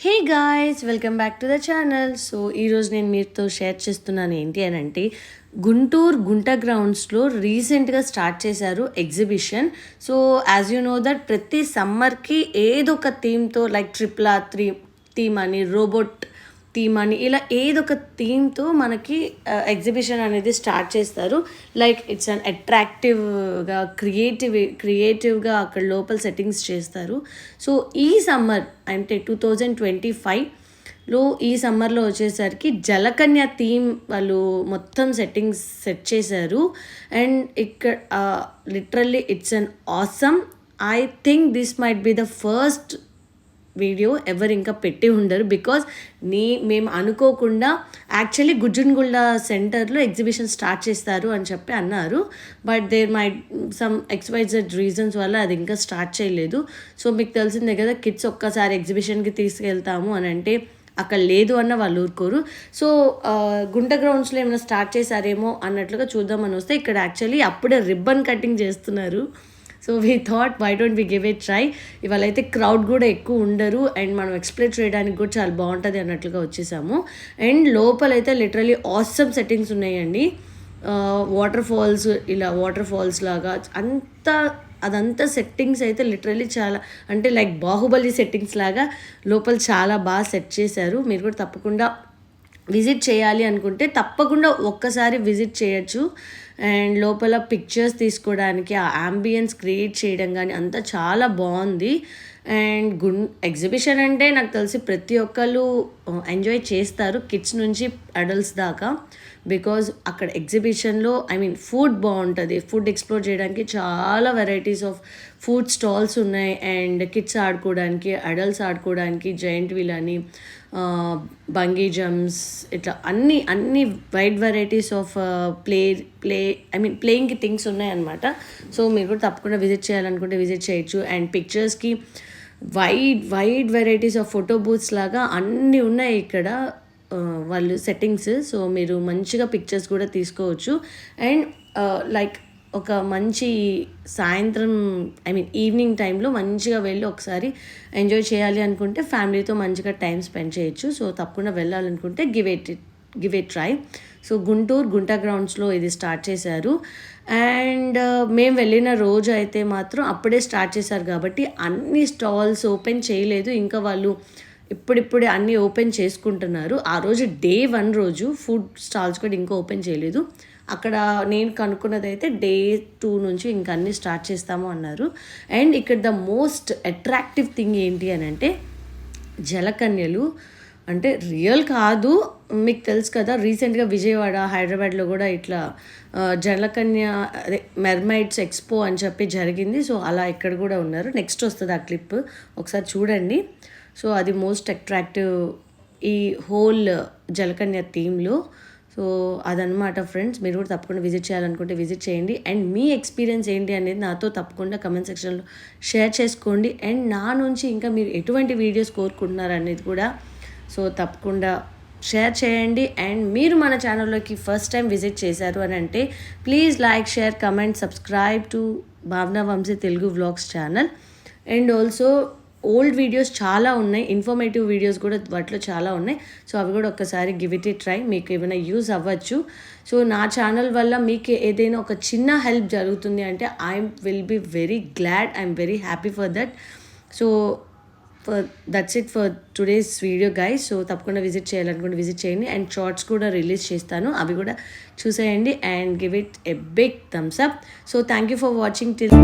Hey guys, welcome back to the channel. So ఈరోజు నేను మీతో షేర్ చేస్తున్నాను ఏంటి అని అంటే గుంట గ్రౌండ్స్లో రీసెంట్గా స్టార్ట్ చేశారు exhibition. So as you know that ప్రతి సమ్మర్కి ఏదో ఒక థీమ్తో లైక్ ట్రిపుల్ R థీమ్ అని, రోబోట్ థీమ్ అని, ఇలా ఏదో ఒక థీమ్తో మనకి ఎగ్జిబిషన్ అనేది స్టార్ట్ చేస్తారు. లైక్ ఇట్స్ అన్ అట్రాక్టివ్గా క్రియేటివ్గా అక్కడ లోపల సెట్టింగ్స్ చేస్తారు. సో ఈ సమ్మర్ అంటే 2025లో ఈ సమ్మర్లో వచ్చేసరికి జలకన్య థీమ్ వాళ్ళు మొత్తం సెట్టింగ్స్ సెట్ చేశారు. అండ్ ఇక్కడ literally it's an awesome. I think this might be the first video ఎవరు ఇంకా పెట్టి ఉండరు. బికాజ్ మేము అనుకోకుండా యాక్చువల్లీ గుజ్జన్గుళ్ళ సెంటర్లో ఎగ్జిబిషన్ స్టార్ట్ చేస్తారు అని చెప్పి అన్నారు. But there my some XYZ reasons వల్ల అది ఇంకా స్టార్ట్ చేయలేదు. సో మీకు తెలిసిందే కదా, కిడ్స్ ఒక్కసారి ఎగ్జిబిషన్కి తీసుకెళ్తాము అని అంటే అక్కడ లేదు అన్న వాళ్ళు ఊరుకోరు. సో గుంట గ్రౌండ్స్లో ఏమైనా స్టార్ట్ చేశారేమో అన్నట్లుగా చూద్దామని వస్తే ఇక్కడ యాక్చువల్లీ అప్పుడే రిబ్బన్ కటింగ్ చేస్తున్నారు. So we thought why don't we give it try. ఇవాళ అయితే క్రౌడ్ కూడా ఎక్కువ ఉండరు అండ్ మనం ఎక్స్ప్లెయిన్ చేయడానికి కూడా చాలా బాగుంటుంది అన్నట్లుగా వచ్చేసాము. అండ్ లోపలైతే లిటరలీ ఆసమ్ సెట్టింగ్స్ ఉన్నాయండి. వాటర్ ఫాల్స్ లాగా అదంతా సెట్టింగ్స్ అయితే లిటరలీ చాలా అంటే లైక్ బాహుబలి సెట్టింగ్స్ లాగా లోపల చాలా బాగా సెట్ చేశారు. మీరు కూడా తప్పకుండా విజిట్ చేయాలి అనుకుంటే తప్పకుండా ఒక్కసారి విజిట్ చేయొచ్చు. అండ్ లోపల పిక్చర్స్ తీసుకోవడానికి ఆ యాంబియన్స్ క్రియేట్ చేయడం కానీ అంతా చాలా బాగుంది. అండ్ ఎగ్జిబిషన్ అంటే నాకు తెలిసి ప్రతి ఒక్కళ్ళు ఎంజాయ్ చేస్తారు, కిడ్స్ నుంచి అడల్ట్స్ దాకా. బికాజ్ అక్కడ ఎగ్జిబిషన్లో ఫుడ్ బాగుంటుంది. ఫుడ్ ఎక్స్ప్లోర్ చేయడానికి చాలా వెరైటీస్ ఆఫ్ ఫుడ్ స్టాల్స్ ఉన్నాయి. అండ్ కిడ్స్ ఆడుకోవడానికి, అడల్ట్స్ ఆడుకోవడానికి జైంట్ వీల్ అని, బంగీ జంప్స్, ఇట్లా అన్ని వైడ్ వెరైటీస్ ఆఫ్ ప్లేయింగ్కి థింగ్స్ ఉన్నాయన్నమాట. సో మీరు కూడా తప్పకుండా విజిట్ చేయాలనుకుంటే విజిట్ చేయొచ్చు. అండ్ పిక్చర్స్కి wide varieties of photo booths లాగా అన్నీ ఉన్నాయి ఇక్కడ వాళ్ళు సెట్టింగ్స్. సో మీరు మంచిగా పిక్చర్స్ కూడా తీసుకోవచ్చు. అండ్ లైక్ ఒక మంచి సాయంత్రం ఈవినింగ్ టైంలో మంచిగా వెళ్ళి ఒకసారి ఎంజాయ్ చేయాలి అనుకుంటే ఫ్యామిలీతో మంచిగా టైం స్పెండ్ చేయొచ్చు. సో తప్పకుండా వెళ్ళాలనుకుంటే గివ్ ఇట్ ట్రై. సో గుంట గ్రౌండ్స్లో ఇది స్టార్ట్ చేశారు. అండ్ మేము వెళ్ళిన రోజు అయితే మాత్రం అప్పుడే స్టార్ట్ చేశారు కాబట్టి అన్ని స్టాల్స్ ఓపెన్ చేయలేదు. ఇంకా వాళ్ళు ఇప్పుడిప్పుడే అన్నీ ఓపెన్ చేసుకుంటున్నారు. ఆ రోజు Day 1 రోజు ఫుడ్ స్టాల్స్ కూడా ఇంకా ఓపెన్ చేయలేదు. అక్కడ నేను కనుక్కున్నది అయితే Day 2 నుంచి ఇంకా అన్నీ స్టార్ట్ చేస్తాము అన్నారు. అండ్ ఇక్కడ ద మోస్ట్ అట్రాక్టివ్ థింగ్ ఏంటి అని అంటే జలకన్యలు. అంటే రియల్ కాదు, మీకు తెలుసు కదా, రీసెంట్గా విజయవాడ, హైదరాబాద్లో కూడా ఇట్లా జలకన్య అదే మెర్మైడ్స్ ఎక్స్పో అని చెప్పి జరిగింది. సో అలా ఇక్కడ కూడా ఉన్నారు. నెక్స్ట్ వస్తుంది ఆ క్లిప్, ఒకసారి చూడండి. సో అది మోస్ట్ అట్రాక్టివ్ ఈ హోల్ జలకన్య థీమ్లో. సో అదనమాట ఫ్రెండ్స్. మీరు కూడా తప్పకుండా విజిట్ చేయాలనుకుంటే విజిట్ చేయండి. అండ్ మీ ఎక్స్పీరియన్స్ ఏంటి అనేది నాతో తప్పకుండా కమెంట్ సెక్షన్లో షేర్ చేసుకోండి. అండ్ నా నుంచి ఇంకా మీరు ఎటువంటి వీడియోస్ కోరుకుంటున్నారు అనేది కూడా సో తప్పకుండా షేర్ చేయండి. అండ్ మీరు మన ఛానల్లోకి ఫస్ట్ టైం విజిట్ చేశారు అని అంటే please like, share, comment, subscribe to Bhavana Vamsi Telugu vlogs channel. And also old videos చాలా ఉన్నాయి, ఇన్ఫర్మేటివ్ వీడియోస్ కూడా వాటిలో చాలా ఉన్నాయి. సో అవి కూడా ఒక్కసారి గివ్ ఇట్ ట్రై, మీకు ఏమైనా యూజ్ అవ్వచ్చు. సో నా ఛానల్ వల్ల మీకు ఏదైనా ఒక చిన్న హెల్ప్ జరుగుతుంది అంటే I will be very glad, I'm very happy for that. So that's it for today's video guys. సో తప్పకుండా విజిట్ చేయాలనుకుంటే విజిట్ చేయండి. అండ్ షార్ట్స్ కూడా రిలీజ్ చేస్తాను, అవి కూడా చూసేయండి. And give it a big thumbs up. So thank you for watching till.